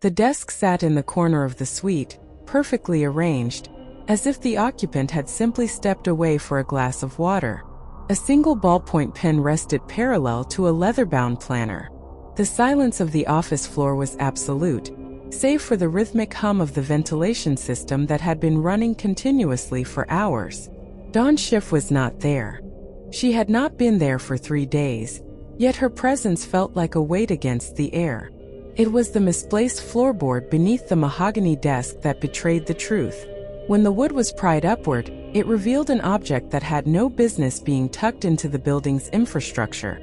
The desk sat in the corner of the suite, perfectly arranged, as if the occupant had simply stepped away for a glass of water. A single ballpoint pen rested parallel to a leather-bound planner. The silence of the office floor was absolute, save for the rhythmic hum of the ventilation system that had been running continuously for hours. Dawn Schiff was not there. She had not been there for 3 days, yet her presence felt like a weight against the air. It was the misplaced floorboard beneath the mahogany desk that betrayed the truth. When the wood was pried upward, it revealed an object that had no business being tucked into the building's infrastructure.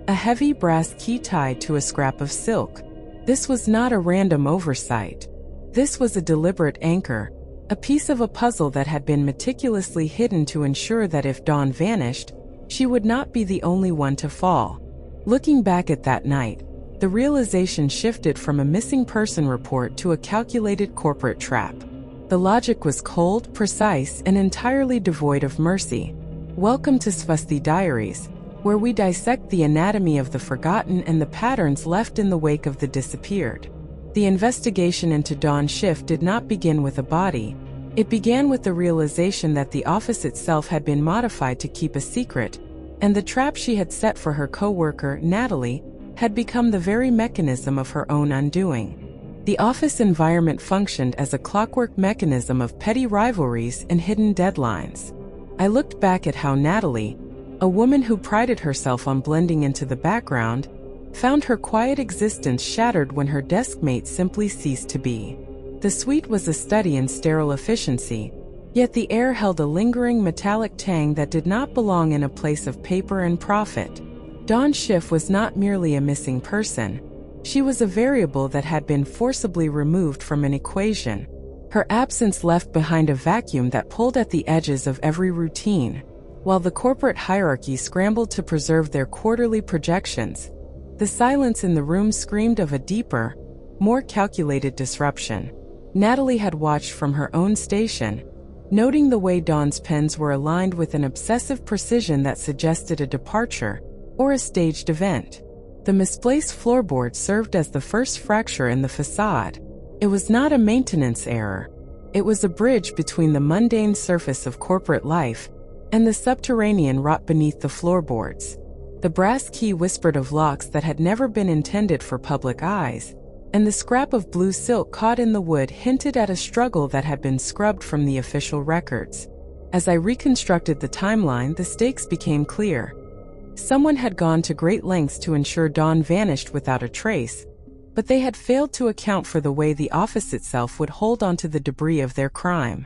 A heavy brass key tied to a scrap of silk. This was not a random oversight. This was a deliberate anchor, a piece of a puzzle that had been meticulously hidden to ensure that if Dawn vanished, she would not be the only one to fall. Looking back at that night, the realization shifted from a missing person report to a calculated corporate trap. The logic was cold, precise, and entirely devoid of mercy. Welcome to Swasti Diaries, where we dissect the anatomy of the forgotten and the patterns left in the wake of the disappeared. The investigation into Dawn Schiff did not begin with a body. It began with the realization that the office itself had been modified to keep a secret, and the trap she had set for her coworker, Natalie, had become the very mechanism of her own undoing. The office environment functioned as a clockwork mechanism of petty rivalries and hidden deadlines. I looked back at how Natalie, a woman who prided herself on blending into the background, found her quiet existence shattered when her deskmate simply ceased to be. The suite was a study in sterile efficiency, yet the air held a lingering metallic tang that did not belong in a place of paper and profit. Dawn Schiff was not merely a missing person. She was a variable that had been forcibly removed from an equation. Her absence left behind a vacuum that pulled at the edges of every routine. While the corporate hierarchy scrambled to preserve their quarterly projections, the silence in the room screamed of a deeper, more calculated disruption. Natalie had watched from her own station, noting the way Dawn's pens were aligned with an obsessive precision that suggested a departure or a staged event. The misplaced floorboard served as the first fracture in the facade. It was not a maintenance error. It was a bridge between the mundane surface of corporate life and the subterranean rot beneath the floorboards. The brass key whispered of locks that had never been intended for public eyes, and the scrap of blue silk caught in the wood hinted at a struggle that had been scrubbed from the official records. As I reconstructed the timeline, the stakes became clear. Someone had gone to great lengths to ensure Dawn vanished without a trace, but they had failed to account for the way the office itself would hold onto the debris of their crime.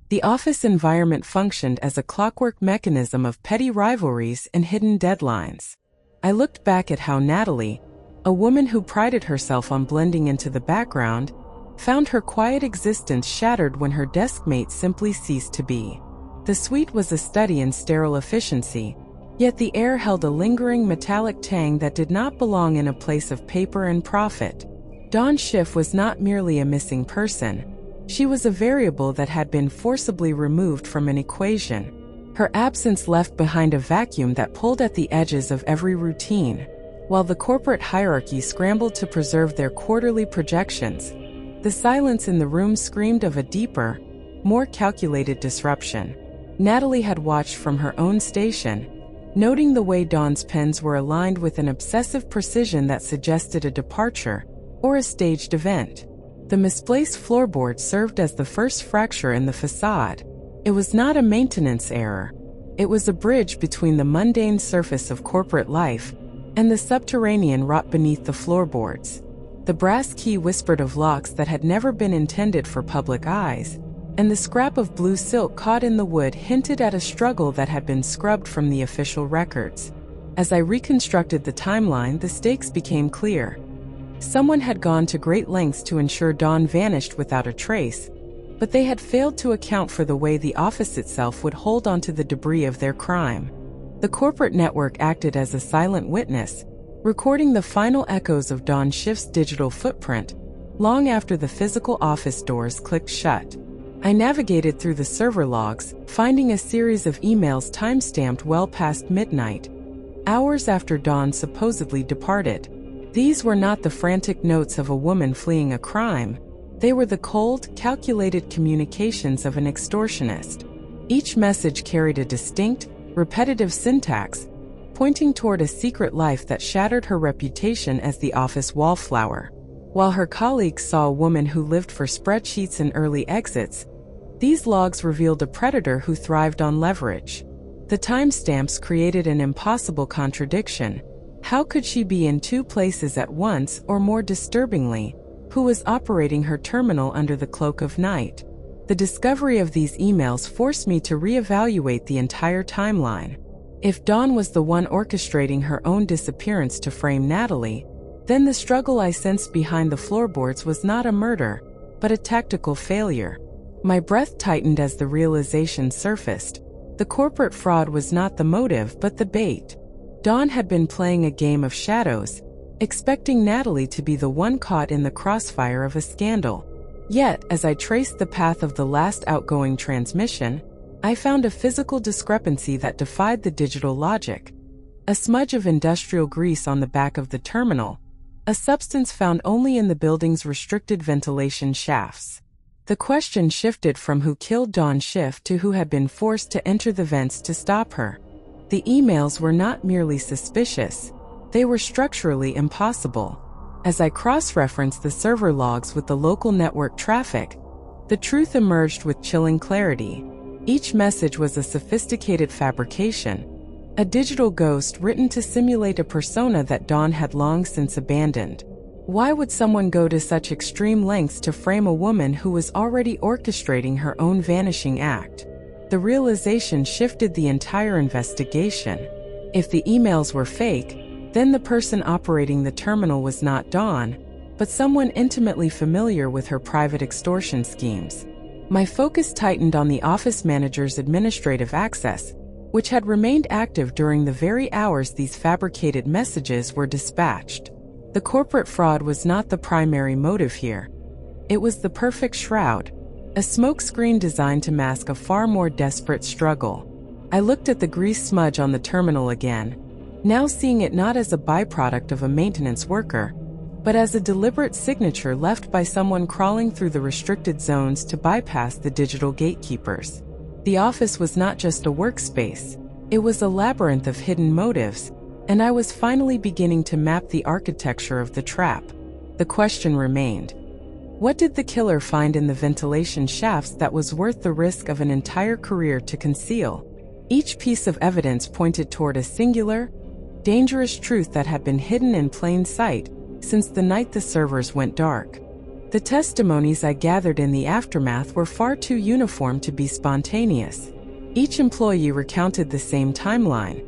The office environment functioned as a clockwork mechanism of petty rivalries and hidden deadlines. I looked back at how Natalie, a woman who prided herself on blending into the background, found her quiet existence shattered when her deskmate simply ceased to be. The suite was a study in sterile efficiency, yet the air held a lingering metallic tang that did not belong in a place of paper and profit. Dawn Schiff was not merely a missing person. She was a variable that had been forcibly removed from an equation. Her absence left behind a vacuum that pulled at the edges of every routine. While the corporate hierarchy scrambled to preserve their quarterly projections, the silence in the room screamed of a deeper, more calculated disruption. Natalie had watched from her own station, noting the way Dawn's pens were aligned with an obsessive precision that suggested a departure or a staged event. The misplaced floorboard served as the first fracture in the facade. It was not a maintenance error. It was a bridge between the mundane surface of corporate life and the subterranean rot beneath the floorboards. The brass key whispered of locks that had never been intended for public eyes, and the scrap of blue silk caught in the wood hinted at a struggle that had been scrubbed from the official records. As I reconstructed the timeline, the stakes became clear. Someone had gone to great lengths to ensure Dawn vanished without a trace, but they had failed to account for the way the office itself would hold onto the debris of their crime. The corporate network acted as a silent witness, recording the final echoes of Dawn Schiff's digital footprint, long after the physical office doors clicked shut. I navigated through the server logs, finding a series of emails time-stamped well past midnight, hours after Dawn supposedly departed. These were not the frantic notes of a woman fleeing a crime. They were the cold, calculated communications of an extortionist. Each message carried a distinct, repetitive syntax, pointing toward a secret life that shattered her reputation as the office wallflower. While her colleagues saw a woman who lived for spreadsheets and early exits, these logs revealed a predator who thrived on leverage. The timestamps created an impossible contradiction. How could she be in two places at once, or more disturbingly, who was operating her terminal under the cloak of night? The discovery of these emails forced me to reevaluate the entire timeline. If Dawn was the one orchestrating her own disappearance to frame Natalie, then the struggle I sensed behind the floorboards was not a murder, but a tactical failure. My breath tightened as the realization surfaced. The corporate fraud was not the motive but the bait. Dawn had been playing a game of shadows, expecting Natalie to be the one caught in the crossfire of a scandal. Yet, as I traced the path of the last outgoing transmission, I found a physical discrepancy that defied the digital logic. A smudge of industrial grease on the back of the terminal, a substance found only in the building's restricted ventilation shafts. The question shifted from who killed Dawn Schiff to who had been forced to enter the vents to stop her. The emails were not merely suspicious, they were structurally impossible. As I cross-referenced the server logs with the local network traffic, the truth emerged with chilling clarity. Each message was a sophisticated fabrication, a digital ghost written to simulate a persona that Dawn had long since abandoned. Why would someone go to such extreme lengths to frame a woman who was already orchestrating her own vanishing act? The realization shifted the entire investigation. If the emails were fake, then the person operating the terminal was not Dawn, but someone intimately familiar with her private extortion schemes. My focus tightened on the office manager's administrative access, which had remained active during the very hours these fabricated messages were dispatched. The corporate fraud was not the primary motive here. It was the perfect shroud, a smokescreen designed to mask a far more desperate struggle. I looked at the grease smudge on the terminal again, now seeing it not as a byproduct of a maintenance worker, but as a deliberate signature left by someone crawling through the restricted zones to bypass the digital gatekeepers. The office was not just a workspace, it was a labyrinth of hidden motives, and I was finally beginning to map the architecture of the trap. The question remained: what did the killer find in the ventilation shafts that was worth the risk of an entire career to conceal? Each piece of evidence pointed toward a singular, dangerous truth that had been hidden in plain sight since the night the servers went dark. The testimonies I gathered in the aftermath were far too uniform to be spontaneous. Each employee recounted the same timeline,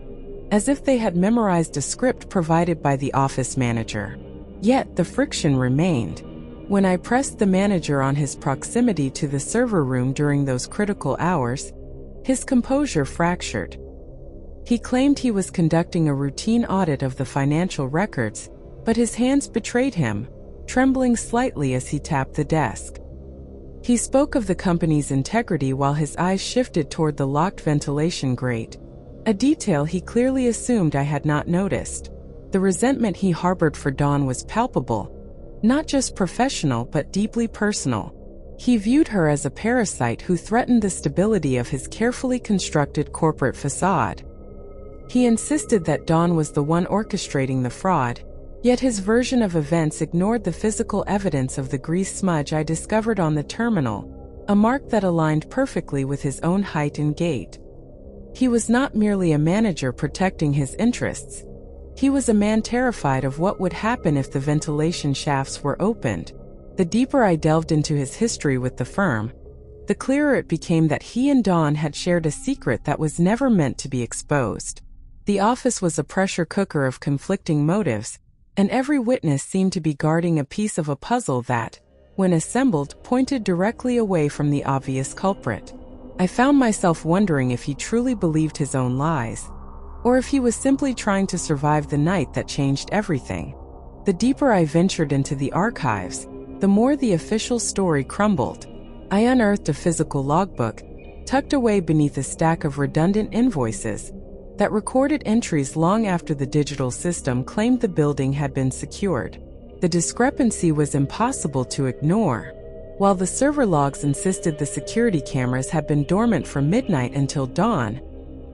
as if they had memorized a script provided by the office manager. Yet the friction remained. When I pressed the manager on his proximity to the server room during those critical hours, his composure fractured. He claimed he was conducting a routine audit of the financial records, but his hands betrayed him, trembling slightly as he tapped the desk. He spoke of the company's integrity while his eyes shifted toward the locked ventilation grate, a detail he clearly assumed I had not noticed. The resentment he harbored for Dawn was palpable, not just professional but deeply personal. He viewed her as a parasite who threatened the stability of his carefully constructed corporate facade. He insisted that Dawn was the one orchestrating the fraud, yet his version of events ignored the physical evidence of the grease smudge I discovered on the terminal, a mark that aligned perfectly with his own height and gait. He was not merely a manager protecting his interests. He was a man terrified of what would happen if the ventilation shafts were opened. The deeper I delved into his history with the firm, the clearer it became that he and Dawn had shared a secret that was never meant to be exposed. The office was a pressure cooker of conflicting motives, and every witness seemed to be guarding a piece of a puzzle that, when assembled, pointed directly away from the obvious culprit. I found myself wondering if he truly believed his own lies, or if he was simply trying to survive the night that changed everything. The deeper I ventured into the archives, the more the official story crumbled. I unearthed a physical logbook, tucked away beneath a stack of redundant invoices, that recorded entries long after the digital system claimed the building had been secured. The discrepancy was impossible to ignore. While the server logs insisted the security cameras had been dormant from midnight until dawn,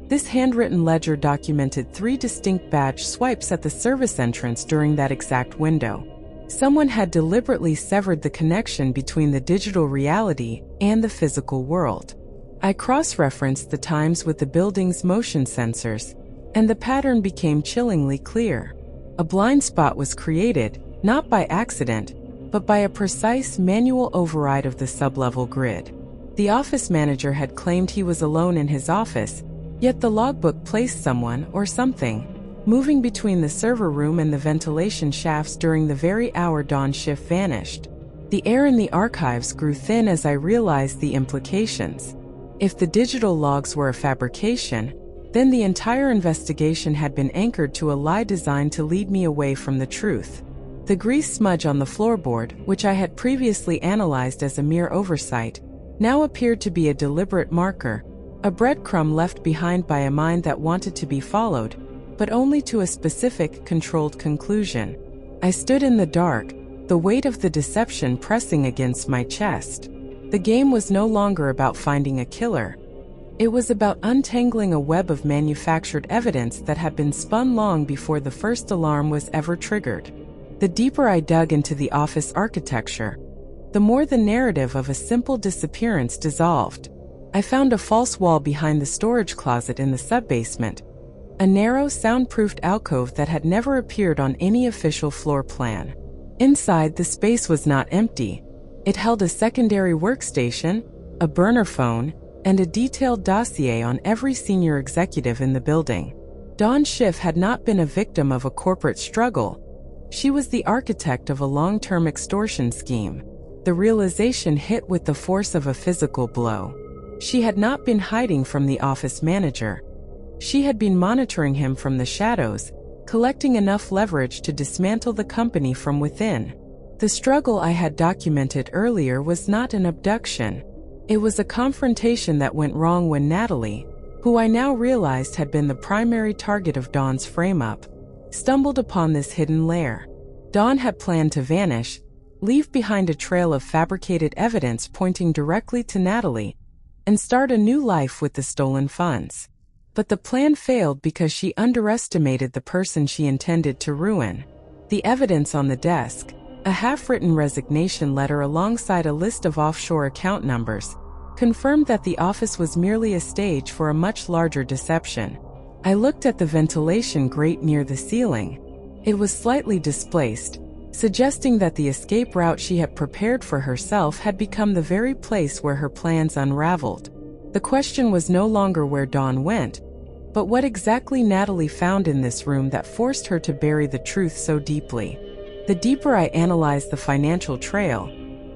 this handwritten ledger documented 3 distinct badge swipes at the service entrance during that exact window. Someone had deliberately severed the connection between the digital reality and the physical world. I cross-referenced the times with the building's motion sensors, and the pattern became chillingly clear. A blind spot was created, not by accident, but by a precise manual override of the sublevel grid. The office manager had claimed he was alone in his office, yet the logbook placed someone or something moving between the server room and the ventilation shafts during the very hour Dawn's shift vanished. The air in the archives grew thin as I realized the implications. If the digital logs were a fabrication, then the entire investigation had been anchored to a lie designed to lead me away from the truth. The grease smudge on the floorboard, which I had previously analyzed as a mere oversight, now appeared to be a deliberate marker, a breadcrumb left behind by a mind that wanted to be followed, but only to a specific, controlled conclusion. I stood in the dark, the weight of the deception pressing against my chest. The game was no longer about finding a killer. It was about untangling a web of manufactured evidence that had been spun long before the first alarm was ever triggered. The deeper I dug into the office architecture, the more the narrative of a simple disappearance dissolved. I found a false wall behind the storage closet in the subbasement, a narrow, soundproofed alcove that had never appeared on any official floor plan. Inside, the space was not empty. It held a secondary workstation, a burner phone, and a detailed dossier on every senior executive in the building. Dawn Schiff had not been a victim of a corporate struggle. She was the architect of a long-term extortion scheme. The realization hit with the force of a physical blow. She had not been hiding from the office manager. She had been monitoring him from the shadows, collecting enough leverage to dismantle the company from within. The struggle I had documented earlier was not an abduction. It was a confrontation that went wrong when Natalie, who I now realized had been the primary target of Dawn's frame-up, stumbled upon this hidden lair. Dawn had planned to vanish, leave behind a trail of fabricated evidence pointing directly to Natalie, and start a new life with the stolen funds. But the plan failed because she underestimated the person she intended to ruin. The evidence on the desk, a half-written resignation letter alongside a list of offshore account numbers, confirmed that the office was merely a stage for a much larger deception. I looked at the ventilation grate near the ceiling. It was slightly displaced, suggesting that the escape route she had prepared for herself had become the very place where her plans unraveled. The question was no longer where Dawn went, but what exactly Natalie found in this room that forced her to bury the truth so deeply. The deeper I analyzed the financial trail,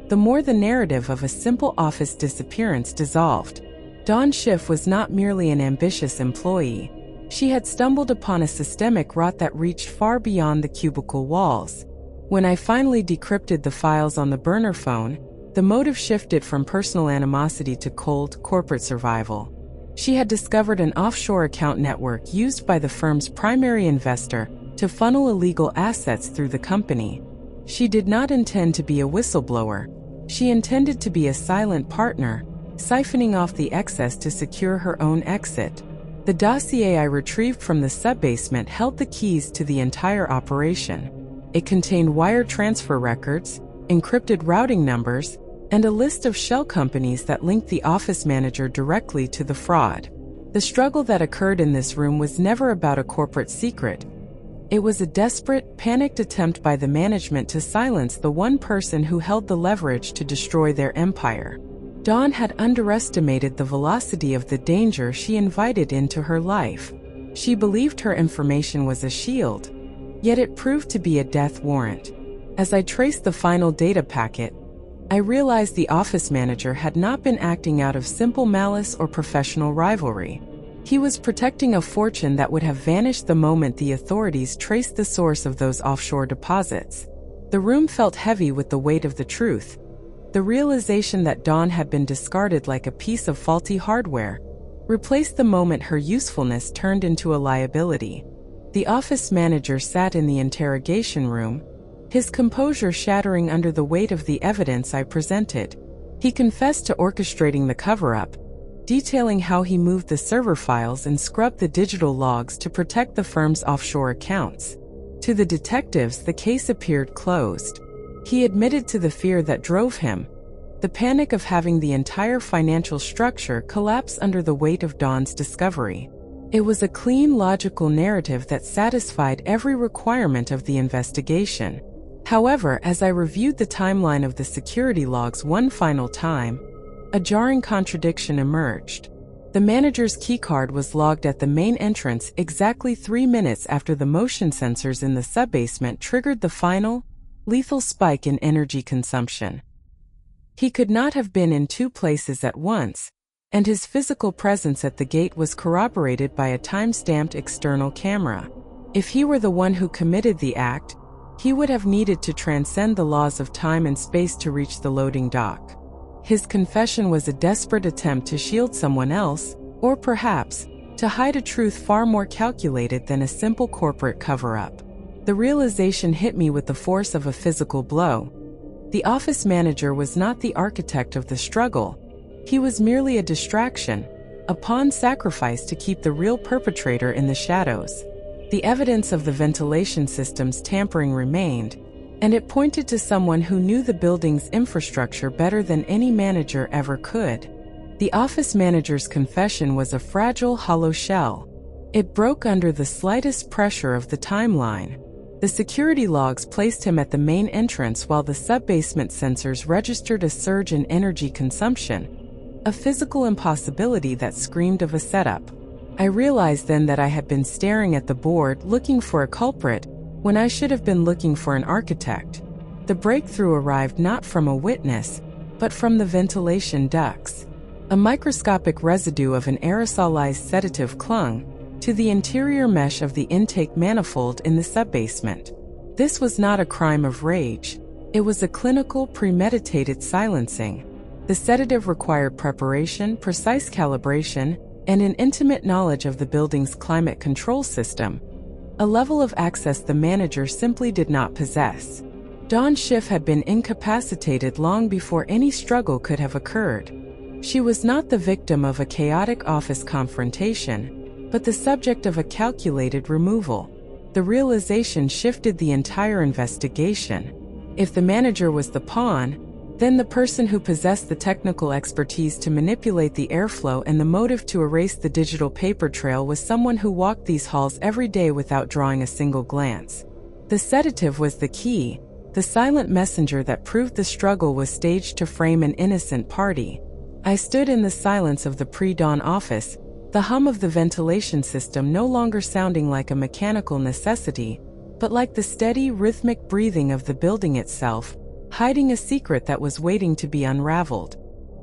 the more the narrative of a simple office disappearance dissolved. Dawn Schiff was not merely an ambitious employee. She had stumbled upon a systemic rot that reached far beyond the cubicle walls. When I finally decrypted the files on the burner phone, the motive shifted from personal animosity to cold, corporate survival. She had discovered an offshore account network used by the firm's primary investor to funnel illegal assets through the company. She did not intend to be a whistleblower. She intended to be a silent partner, siphoning off the excess to secure her own exit. The dossier I retrieved from the subbasement held the keys to the entire operation. It contained wire transfer records, encrypted routing numbers, and a list of shell companies that linked the office manager directly to the fraud. The struggle that occurred in this room was never about a corporate secret. It was a desperate, panicked attempt by the management to silence the one person who held the leverage to destroy their empire. Dawn had underestimated the velocity of the danger she invited into her life. She believed her information was a shield, yet it proved to be a death warrant. As I traced the final data packet, I realized the office manager had not been acting out of simple malice or professional rivalry. He was protecting a fortune that would have vanished the moment the authorities traced the source of those offshore deposits. The room felt heavy with the weight of the truth. The realization that Dawn had been discarded like a piece of faulty hardware, replaced the moment her usefulness turned into a liability. The office manager sat in the interrogation room, his composure shattering under the weight of the evidence I presented. He confessed to orchestrating the cover-up, detailing how he moved the server files and scrubbed the digital logs to protect the firm's offshore accounts. To the detectives, the case appeared closed. He admitted to the fear that drove him, the panic of having the entire financial structure collapse under the weight of Dawn's discovery. It was a clean, logical narrative that satisfied every requirement of the investigation. However, as I reviewed the timeline of the security logs one final time, a jarring contradiction emerged. The manager's keycard was logged at the main entrance exactly 3 minutes after the motion sensors in the subbasement triggered the final, lethal spike in energy consumption. He could not have been in two places at once, and his physical presence at the gate was corroborated by a time-stamped external camera. If he were the one who committed the act, he would have needed to transcend the laws of time and space to reach the loading dock. His confession was a desperate attempt to shield someone else, or perhaps, to hide a truth far more calculated than a simple corporate cover-up. The realization hit me with the force of a physical blow. The office manager was not the architect of the struggle. He was merely a distraction, a pawn sacrificed to keep the real perpetrator in the shadows. The evidence of the ventilation system's tampering remained, and it pointed to someone who knew the building's infrastructure better than any manager ever could. The office manager's confession was a fragile, hollow shell. It broke under the slightest pressure of the timeline. The security logs placed him at the main entrance while the subbasement sensors registered a surge in energy consumption, a physical impossibility that screamed of a setup. I realized then that I had been staring at the board looking for a culprit when I should have been looking for an architect. The breakthrough arrived not from a witness, but from the ventilation ducts. A microscopic residue of an aerosolized sedative clung to the interior mesh of the intake manifold in the subbasement. This was not a crime of rage. It was a clinical, premeditated silencing. The sedative required preparation, precise calibration, and an intimate knowledge of the building's climate control system, a level of access the manager simply did not possess. Dawn Schiff had been incapacitated long before any struggle could have occurred. She was not the victim of a chaotic office confrontation, but the subject of a calculated removal. The realization shifted the entire investigation. If the manager was the pawn, then the person who possessed the technical expertise to manipulate the airflow and the motive to erase the digital paper trail was someone who walked these halls every day without drawing a single glance. The sedative was the key, the silent messenger that proved the struggle was staged to frame an innocent party. I stood in the silence of the pre-dawn office, the hum of the ventilation system no longer sounding like a mechanical necessity, but like the steady, rhythmic breathing of the building itself, hiding a secret that was waiting to be unraveled.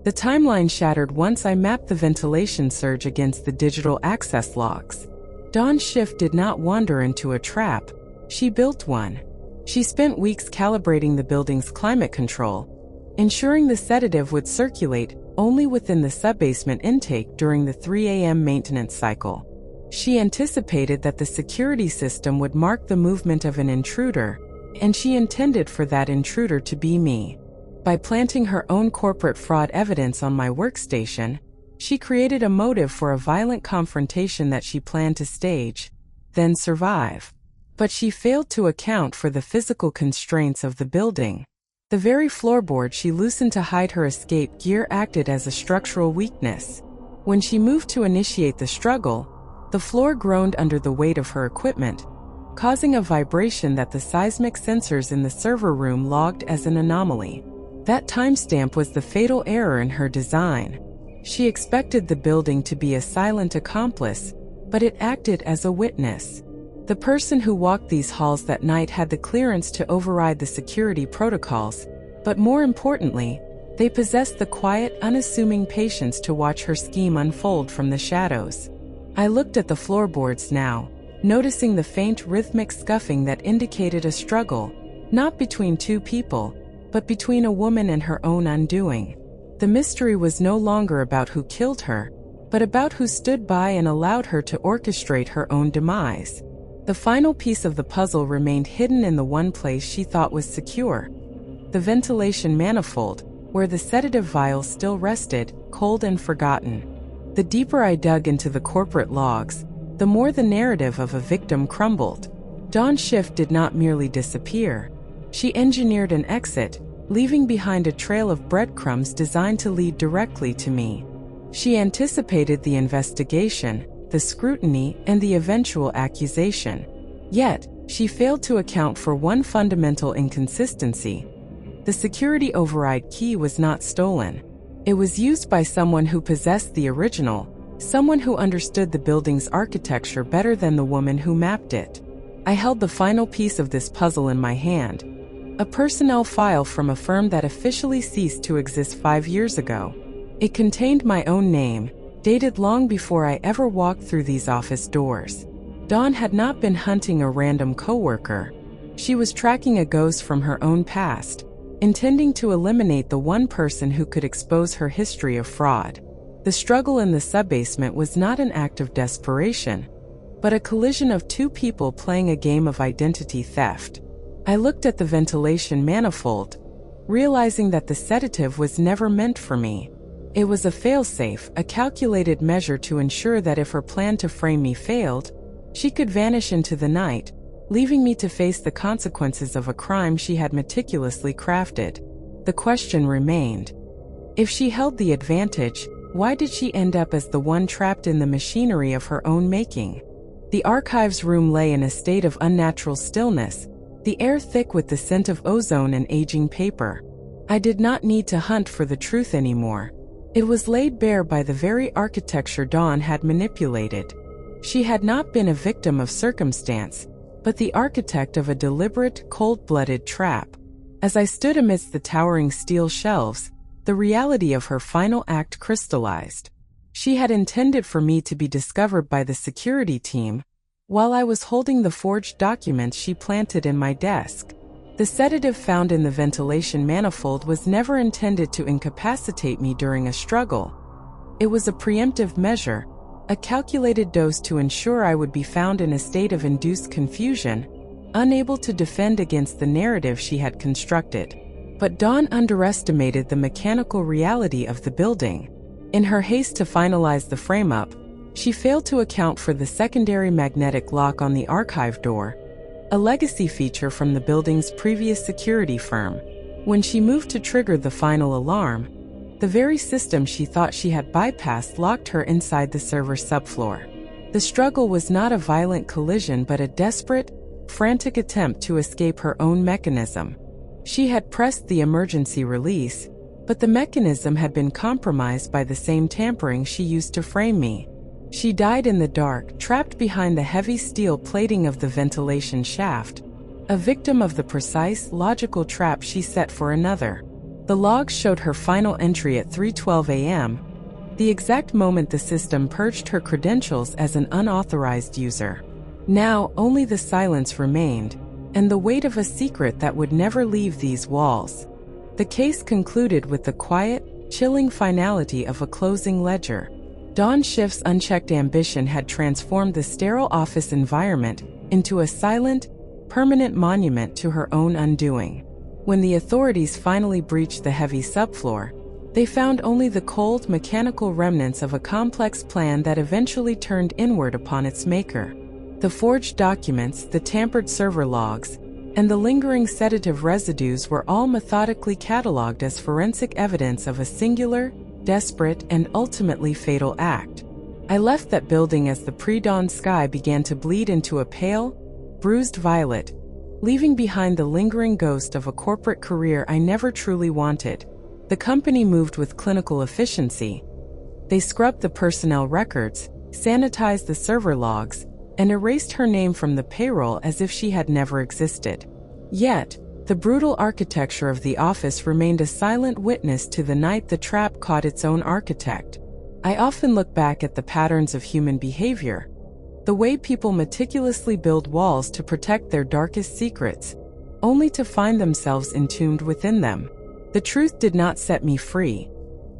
The timeline shattered once I mapped the ventilation surge against the digital access logs. Dawn Schiff did not wander into a trap. She built one. She spent weeks calibrating the building's climate control, ensuring the sedative would circulate only within the subbasement intake during the 3 a.m. maintenance cycle. She anticipated that the security system would mark the movement of an intruder, and she intended for that intruder to be me. By planting her own corporate fraud evidence on my workstation, she created a motive for a violent confrontation that she planned to stage, then survive. But she failed to account for the physical constraints of the building. The very floorboard she loosened to hide her escape gear acted as a structural weakness. When she moved to initiate the struggle, the floor groaned under the weight of her equipment, causing a vibration that the seismic sensors in the server room logged as an anomaly. That timestamp was the fatal error in her design. She expected the building to be a silent accomplice, but it acted as a witness. The person who walked these halls that night had the clearance to override the security protocols, but more importantly, they possessed the quiet, unassuming patience to watch her scheme unfold from the shadows. I looked at the floorboards now, noticing the faint rhythmic scuffing that indicated a struggle, not between two people, but between a woman and her own undoing. The mystery was no longer about who killed her. but about who stood by and allowed her to orchestrate her own demise. The final piece of the puzzle remained hidden in the one place she thought was secure: the ventilation manifold, where the sedative vial still rested, cold and forgotten. The deeper I dug into the corporate logs, the more the narrative of a victim crumbled. Dawn Schiff did not merely disappear. She engineered an exit, leaving behind a trail of breadcrumbs designed to lead directly to me. She anticipated the investigation, the scrutiny, and the eventual accusation. Yet, she failed to account for one fundamental inconsistency. The security override key was not stolen. It was used by someone who possessed the original, someone who understood the building's architecture better than the woman who mapped it. I held the final piece of this puzzle in my hand, a personnel file from a firm that officially ceased to exist 5 years ago. It contained my own name, dated long before I ever walked through these office doors. Dawn had not been hunting a random coworker. She was tracking a ghost from her own past, intending to eliminate the one person who could expose her history of fraud. The struggle in the subbasement was not an act of desperation, but a collision of two people playing a game of identity theft. I looked at the ventilation manifold, realizing that the sedative was never meant for me. It was a failsafe, a calculated measure to ensure that if her plan to frame me failed, she could vanish into the night, leaving me to face the consequences of a crime she had meticulously crafted. The question remained: if she held the advantage, why did she end up as the one trapped in the machinery of her own making? The archives room lay in a state of unnatural stillness, the air thick with the scent of ozone and aging paper. I did not need to hunt for the truth anymore. It was laid bare by the very architecture Dawn had manipulated. She had not been a victim of circumstance, but the architect of a deliberate, cold-blooded trap. As I stood amidst the towering steel shelves, the reality of her final act crystallized. She had intended for me to be discovered by the security team, while I was holding the forged documents she planted in my desk. The sedative found in the ventilation manifold was never intended to incapacitate me during a struggle. It was a preemptive measure, a calculated dose to ensure I would be found in a state of induced confusion, unable to defend against the narrative she had constructed. But Dawn underestimated the mechanical reality of the building. In her haste to finalize the frame-up, she failed to account for the secondary magnetic lock on the archive door, a legacy feature from the building's previous security firm. When she moved to trigger the final alarm, the very system she thought she had bypassed locked her inside the server subfloor. The struggle was not a violent collision but a desperate, frantic attempt to escape her own mechanism. She had pressed the emergency release, but the mechanism had been compromised by the same tampering she used to frame me. She died in the dark, trapped behind the heavy steel plating of the ventilation shaft, a victim of the precise, logical trap she set for another. The logs showed her final entry at 3:12 a.m., the exact moment the system purged her credentials as an unauthorized user. Now, only the silence remained, and the weight of a secret that would never leave these walls. The case concluded with the quiet, chilling finality of a closing ledger. Dawn Schiff's unchecked ambition had transformed the sterile office environment into a silent, permanent monument to her own undoing. When the authorities finally breached the heavy subfloor, they found only the cold, mechanical remnants of a complex plan that eventually turned inward upon its maker. The forged documents, the tampered server logs, and the lingering sedative residues were all methodically catalogued as forensic evidence of a singular, desperate, and ultimately fatal act. I left that building as the pre-dawn sky began to bleed into a pale, bruised violet, leaving behind the lingering ghost of a corporate career I never truly wanted. The company moved with clinical efficiency. They scrubbed the personnel records, sanitized the server logs, and erased her name from the payroll as if she had never existed. Yet, the brutal architecture of the office remained a silent witness to the night the trap caught its own architect. I often look back at the patterns of human behavior, the way people meticulously build walls to protect their darkest secrets, only to find themselves entombed within them. The truth did not set me free.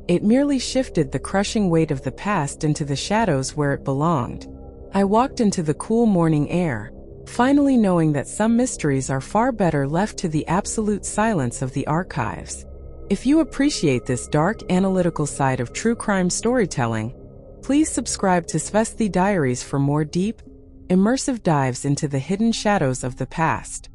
It merely shifted the crushing weight of the past into the shadows where it belonged. I walked into the cool morning air, finally knowing that some mysteries are far better left to the absolute silence of the archives. If you appreciate this dark, analytical side of true crime storytelling, please subscribe to Swasti Diaries for more deep, immersive dives into the hidden shadows of the past.